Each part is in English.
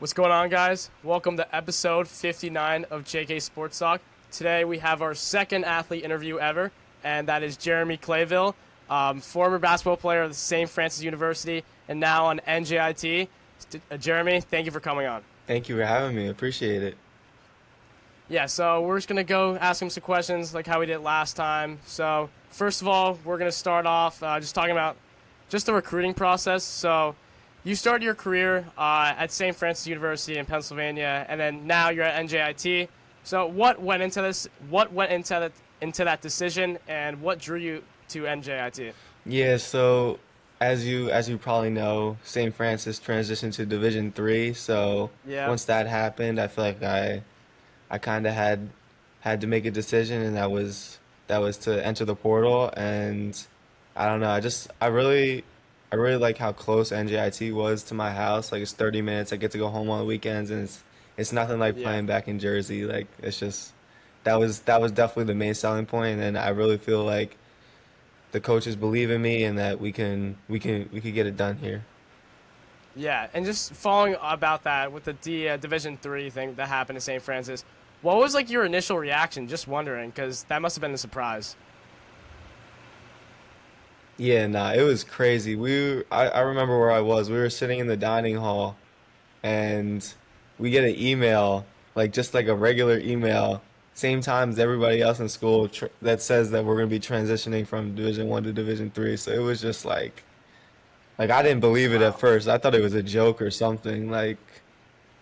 What's going on, guys? Welcome to episode 59 of JK Sports Talk. Today we have our second athlete interview ever, and that is Jeremy Clayville, former basketball player of the St. Francis University and now on NJIT. Jeremy, thank you for coming on. Thank you for having me. Appreciate it. Yeah, so we're just going to go ask him some questions like how we did last time. So, first of all, we're going to start off just talking about just the recruiting process. So, you started your career at St. Francis University in Pennsylvania, and then now you're at NJIT. So, what went into this? What went into that decision, and what drew you to NJIT? Yeah, so as you probably know, St. Francis transitioned to Division 3. So Yeah, once that happened, I feel like I kind of had to make a decision, and that was to enter the portal. And I don't know, I really like how close NJIT was to my house. Like, it's 30 minutes. I get to go home on the weekends, and it's nothing like yeah, playing back in Jersey. Like, it's just that was definitely the main selling point, and then I really feel like the coaches believe in me and that we could get it done here. yeah. And just following about that with the Division 3 thing that happened in St. Francis, what was like your initial reaction? Just wondering, because that must have been a surprise. Yeah, nah, it was crazy. I remember where I was. We were sitting in the dining hall, and we get an email, like just like a regular email, same time as everybody else in school that says that we're going to be transitioning from Division 1 to Division 3. So it was just like I didn't believe it at Wow. first. I thought it was a joke or something.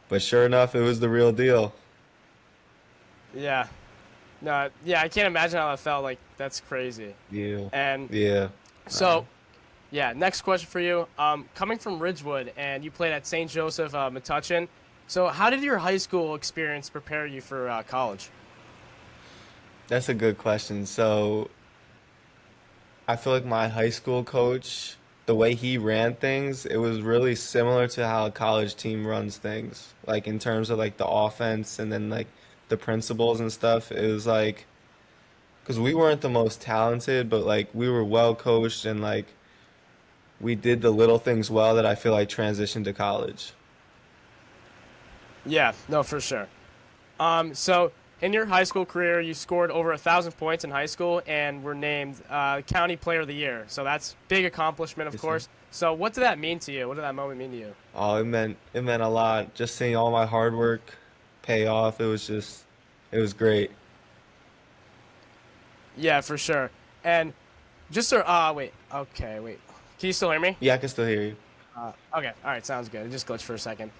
But sure enough, it was the real deal. Yeah. No. Yeah, I can't imagine how that felt. Like that's crazy. Yeah, And yeah. so, yeah. Next question for you. Coming from Ridgewood, and you played at St. Joseph Metuchen. So, how did your high school experience prepare you for college? That's a good question. So I feel like my high school coach, the way he ran things, it was really similar to how a college team runs things. Like, in terms of like the offense and then like the principles and stuff. It was like, because we weren't the most talented, but like we were well coached, and like we did the little things well that I feel like transitioned to college. Yeah. No, for sure. So in your high school career, you scored over 1,000 points in high school and were named County Player of the Year. So that's big accomplishment, of Yes, sir. course. So what did that mean to you? What did that moment mean to you? Oh, it meant a lot. Just seeing all my hard work pay off. It was great. Yeah, for sure. And just so, wait, okay, wait. Can you still hear me? Yeah, I can still hear you. Okay, all right, sounds good. It just glitched for a second.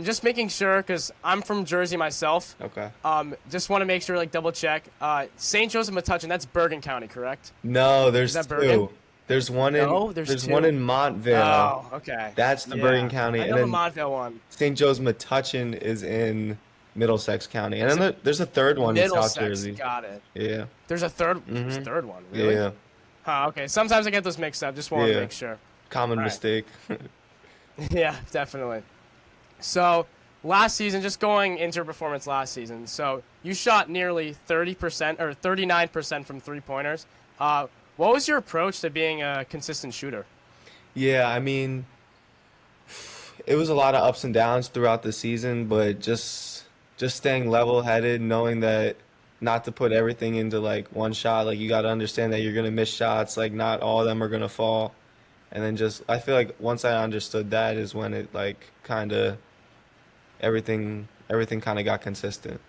Just making sure, because I'm from Jersey myself. Okay. Just want to make sure, like, double check. St. Joseph Metuchen, that's Bergen County, correct? No, Is there's that Bergen? two. There's one in No, there's there's one two. in Montvale. Oh, okay. That's the Bergen Yeah, County, I and know the then Montvale one. St. Joe's Metuchen is in Middlesex County, and Is then it there's a third one in South Middlesex? Jersey. Got it. Yeah. There's a Mhm. third one, really? Yeah. Huh, okay. Sometimes I get those mixed up. Just wanted to Yeah. make sure. Common All right. mistake. Yeah, definitely. So last season, just going into your performance last season, so you shot nearly 30% or 39% from three pointers. What was your approach to being a consistent shooter? Yeah, I mean, it was a lot of ups and downs throughout the season, but just staying level-headed, knowing that not to put everything into like one shot. Like, you got to understand that you're gonna miss shots. Like, not all of them are gonna fall. And then just I feel like once I understood that is when it like kind of everything kind of got consistent.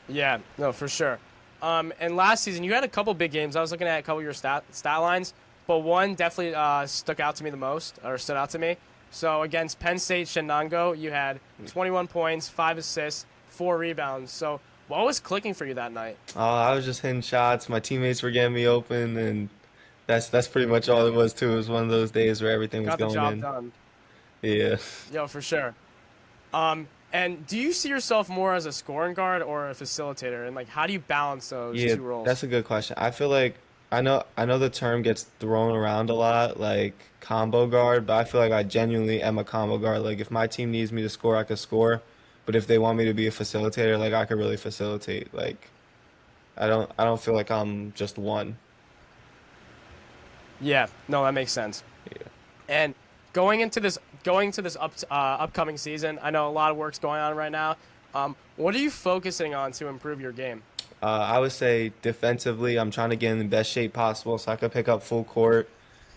Yeah, no, for sure. And last season, you had a couple big games. I was looking at a couple of your stat lines, but one definitely stuck out to me the most, or stood out to me. So against Penn State Shenango, you had 21 points, 5 assists, 4 rebounds. So what was clicking for you that night? I was just hitting shots. My teammates were getting me open, and that's pretty much all it was too. It was one of those days where everything was Got the going job in. done. Yeah. Yo, for sure. And do you see yourself more as a scoring guard or a facilitator? And like, how do you balance those Yeah, two roles? that's a good question. I feel like I know the term gets thrown around a lot, like combo guard, but I feel like I genuinely am a combo guard. Like, if my team needs me to score, I could score. But if they want me to be a facilitator, like, I could really facilitate. Like, I don't feel like I'm just one. Yeah, no, that makes sense. Yeah. And upcoming season, I know a lot of work's going on right now. What are you focusing on to improve your game? I would say defensively, I'm trying to get in the best shape possible so I could pick up full court.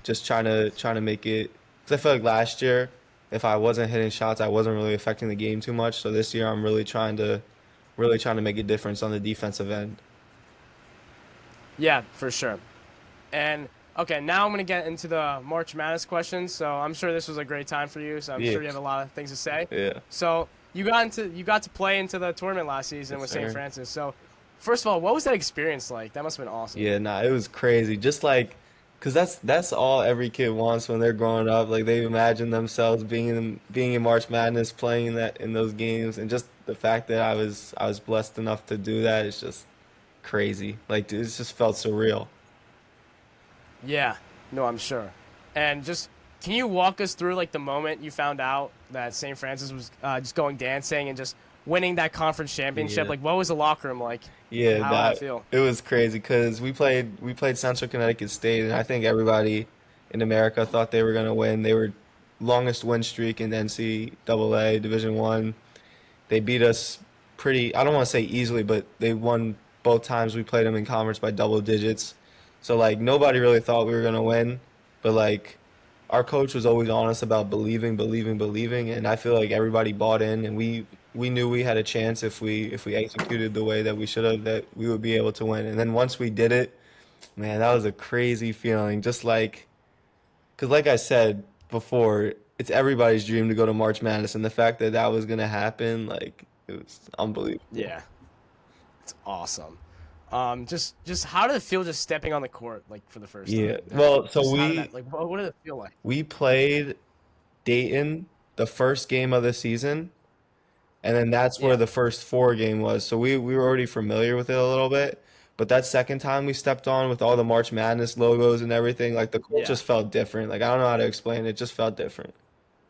Just trying to make it. Because I feel like last year, if I wasn't hitting shots, I wasn't really affecting the game too much. So this year, I'm really trying to make a difference on the defensive end. Yeah, for sure. And okay, now I'm gonna get into the March Madness questions. So I'm sure this was a great time for you. So I'm Yeah, sure you have a lot of things to say. yeah, So you got to play into the tournament last season yes, with St. sir. Francis. So first of all, what was that experience like? That must have been awesome. Yeah, nah, it was crazy. Just like, cause that's all every kid wants when they're growing up. Like they imagine themselves being in March Madness, playing that in those games, and just the fact that I was blessed enough to do that is just crazy. Like, dude, it just felt surreal. Yeah, no, I'm sure. And just can you walk us through like the moment you found out that St. Francis was just going dancing and just winning that conference championship? Yeah. Like, what was the locker room like, and Yeah, how did that that feel? it was crazy because we played Central Connecticut State, and I think everybody in America thought they were gonna win. They were longest win streak in NCAA Division One. They beat us pretty, I don't want to say easily, but they won both times we played them in conference by double digits. So like nobody really thought we were gonna win, but like our coach was always honest about believing, believing, believing, and I feel like everybody bought in, and we knew we had a chance if we executed the way that we should have, that we would be able to win. And then once we did it, man, that was a crazy feeling. Just like, because like I said before, it's everybody's dream to go to March Madness, and the fact that that was gonna happen, like, it was unbelievable. Yeah, it's awesome. Just how did it feel just stepping on the court like for the first Yeah. time? Well, so Just how did we that like what did it feel like? we played Dayton the first game of the season, and then that's where Yeah, the first four game was. So we were already familiar with it a little bit. But that second time we stepped on with all the March Madness logos and everything, like the court yeah. just felt different. Like I don't know how to explain it, it just felt different.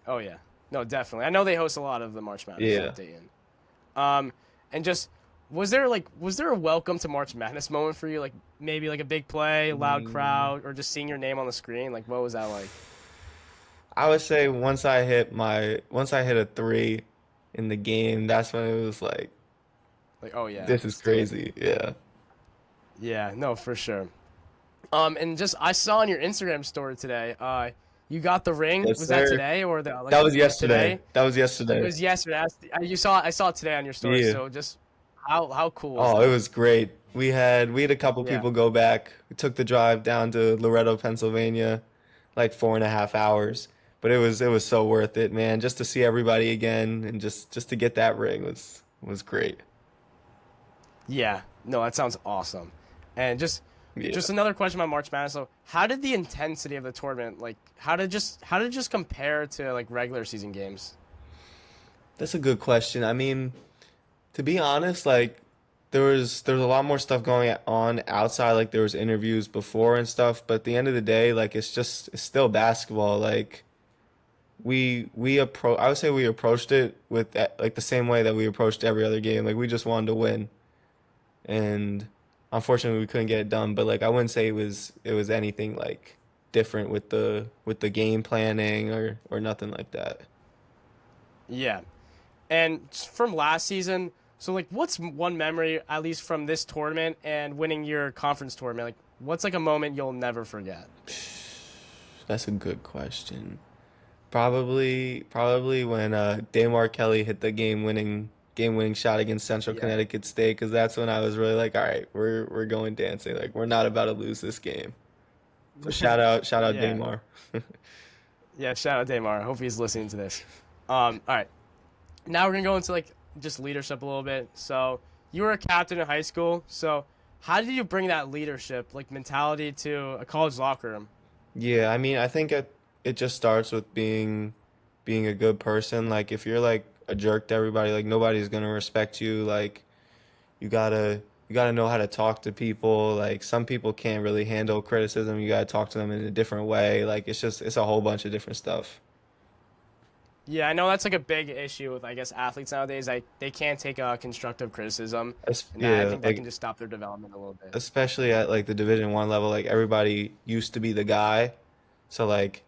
Oh yeah. No, definitely. I know they host a lot of the March Madness Yeah. at Dayton. And just was there a welcome to March Madness moment for you? Like maybe like a big play, loud Mm, crowd, or just seeing your name on the screen? Like what was that like? I would say once I hit a three in the game, that's when it was like, Like oh yeah, this is still crazy. Yeah. yeah, no for sure. And just I saw on your Instagram story today. You got the ring. Yes, Was that sir. today or the like That was today? yesterday. That was It yesterday. was yesterday. You saw I saw it today on your story. Yeah. So just how cool was Oh, it that? was great. We had a couple Yeah. people go back. We took the drive down to Loretto, Pennsylvania, like 4.5 hours. But it was so worth it, man. Just to see everybody again and just to get that ring was great. Yeah, no, that sounds awesome. And Yeah. just another question about March Madness. So, how did the intensity of the tournament like? How did it just compare to like regular season games? That's a good question. I mean, to be honest, like there was a lot more stuff going on outside, like there was interviews before and stuff, but at the end of the day, like it's still basketball. Like I would say we approached it with like the same way that we approached every other game. Like we just wanted to win. And unfortunately we couldn't get it done, but like I wouldn't say it was anything like different with the game planning or nothing like that. Yeah, and from last season. So, like, what's one memory at least from this tournament and winning your conference tournament? Like, what's like a moment you'll never forget? That's a good question. Probably when Damar Kelly hit the game winning shot against Central Yeah. Connecticut State, because that's when I was really like, all right, we're going dancing. Like we're not about to lose this game. So shout out Yeah. Damar. Yeah. Shout out Daymar. Hope he's listening to this. All right. Now we're gonna go into like just leadership a little bit. So you were a captain in high school. So how did you bring that leadership like mentality to a college locker room? Yeah, I mean, I think it just starts with being a good person. Like if you're like a jerk to everybody, like nobody's gonna respect you. Like you gotta know how to talk to people. Like some people can't really handle criticism. You gotta talk to them in a different way. Like it's a whole bunch of different stuff. Yeah, I know that's like a big issue with I guess athletes nowadays. Like they can't take constructive criticism, and I Yeah, think that can like just stop their development a little bit. especially at like the Division 1 level, like everybody used to be the guy. So like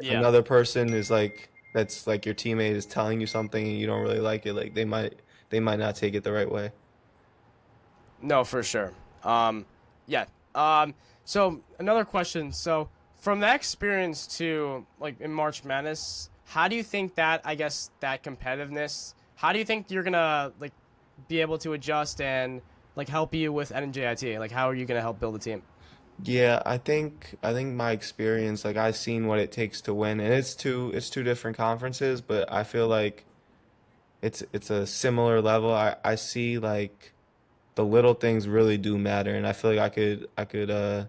If Yeah. another person is like that's like your teammate is telling you something and you don't really like it, like they might not take it the right way. No, for sure. Um, yeah. Um, so another question. So from that experience to like in March Madness, how do you think that I guess that competitiveness? How do you think you're gonna like be able to adjust and like help you with NJIT? Like how are you gonna help build a team? Yeah, I think my experience, like I've seen what it takes to win, and it's two different conferences, but I feel like it's a similar level. I see like the little things really do matter, and I feel like I could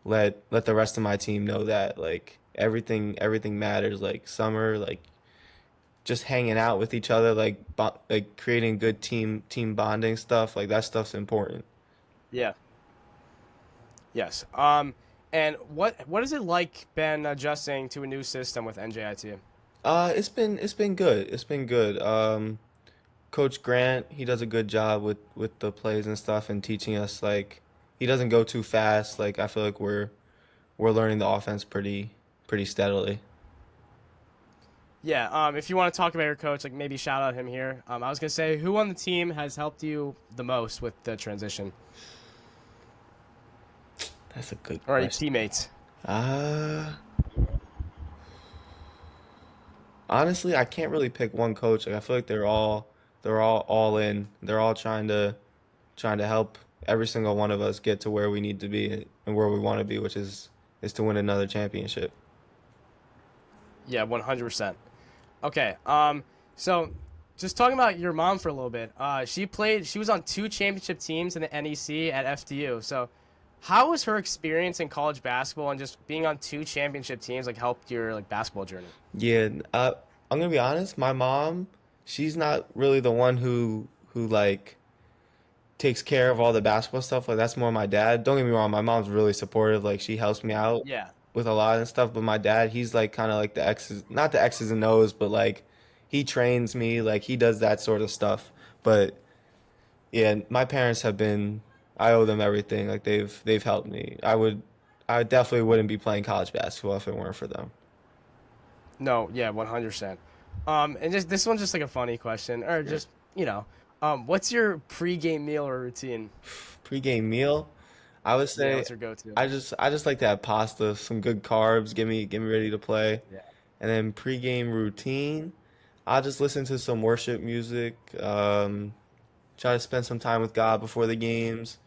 let the rest of my team know that like everything matters. Like summer, like just hanging out with each other, like creating good team bonding stuff, like that stuff's important. Yeah. Yes. And what is it like been adjusting to a new system with NJIT? It's been good. It's been good. Coach Grant, he does a good job with the plays and stuff and teaching us like he doesn't go too fast. Like I feel like we're learning the offense pretty steadily. Yeah, if you want to talk about your coach, like maybe shout out him here. I was gonna say, who on the team has helped you the most with the transition, That's a good or your question. teammates? Uh, Honestly, I can't really pick one coach. Like I feel like they're all in. They're all trying to help every single one of us get to where we need to be and where we want to be, which is to win another championship. Yeah, 100%. Okay, so just talking about your mom for a little bit. She was on two championship teams in the NEC at FDU. So, how was her experience in college basketball and just being on two championship teams like helped your like basketball journey? Yeah, I'm gonna be honest. My mom, she's not really the one who like takes care of all the basketball stuff. Like that's more my dad. Don't get me wrong, my mom's really supportive. Like she helps me out Yeah. with a lot and stuff. But my dad, he's like kind of like the X's, not the X's and O's, but like he trains me. Like he does that sort of stuff. But yeah, my parents have been. I owe them everything. Like they've helped me. I definitely wouldn't be playing college basketball if it weren't for them. No, yeah, 100%. And just this one's just like a funny question, or Yeah. just what's your pregame meal or routine? Pre-game meal, I would Yeah, say what's your go-to? I just like to have pasta, some good carbs, get me ready to play. Yeah. And then pre-game routine, I'll just listen to some worship music, try to spend some time with God before the games,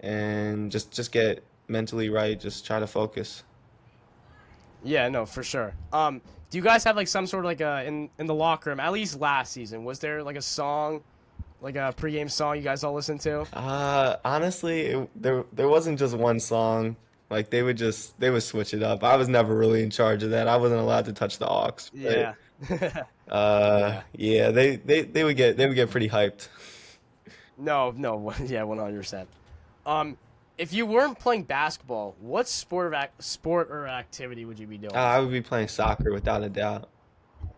and just get mentally right, just try to focus. Yeah, no, for sure. Do you guys have like some sort of like in the locker room? At least last season, was there like a song, like a pregame song you guys all listened to? Honestly, there wasn't just one song. Like they would switch it up. I was never really in charge of that. I wasn't allowed to touch the aux, but Yeah. Yeah. yeah, they would get pretty hyped. No, no, yeah, 100%. Um, if you weren't playing basketball, what sport or activity would you be doing? I would be playing soccer without a doubt.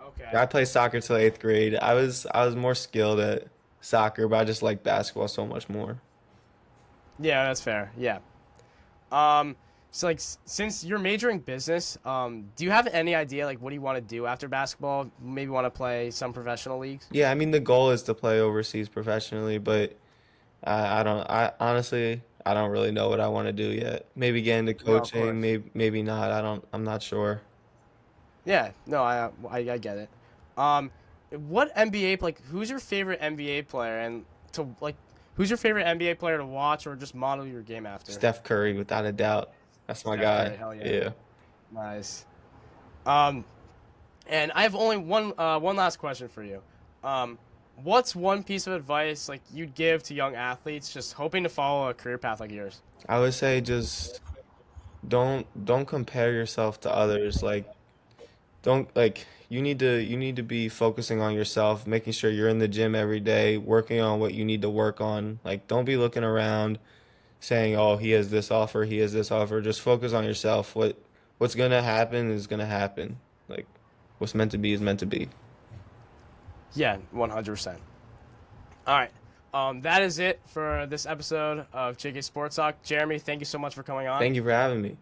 Okay. I played soccer till eighth grade. I was more skilled at soccer, but I just like basketball so much more. Yeah, that's fair. Yeah. Um, so like since you're majoring business, do you have any idea like what do you want to do after basketball? Maybe want to play some professional leagues? Yeah, I mean the goal is to play overseas professionally, but I don't. I honestly I don't really know what I want to do yet. Maybe get into No, of coaching, course. maybe not. I'm not sure. Yeah, no, I get it. Um, what NBA like who's your favorite NBA player and to like who's your favorite NBA player to watch or just model your game after? Steph Curry, without a doubt. That's my Steph guy. Curry, hell yeah, Yeah. nice. Um, and I have only one last question for you. Um, what's one piece of advice like you'd give to young athletes just hoping to follow a career path like yours? I would say just don't compare yourself to others. Like don't like you need to be focusing on yourself, making sure you're in the gym every day, working on what you need to work on. Like don't be looking around saying, "Oh, he has this offer, he has this offer." Just focus on yourself. What's gonna happen is gonna happen. Like what's meant to be is meant to be. Yeah, 100%. All right. That is it for this episode of JK Sports Talk. Jeremy, thank you so much for coming on. Thank you for having me.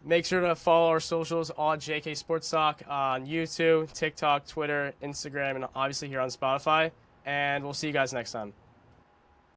Make sure to follow our socials, all at JK Sports Talk on YouTube, TikTok, Twitter, Instagram, and obviously here on Spotify. And we'll see you guys next time.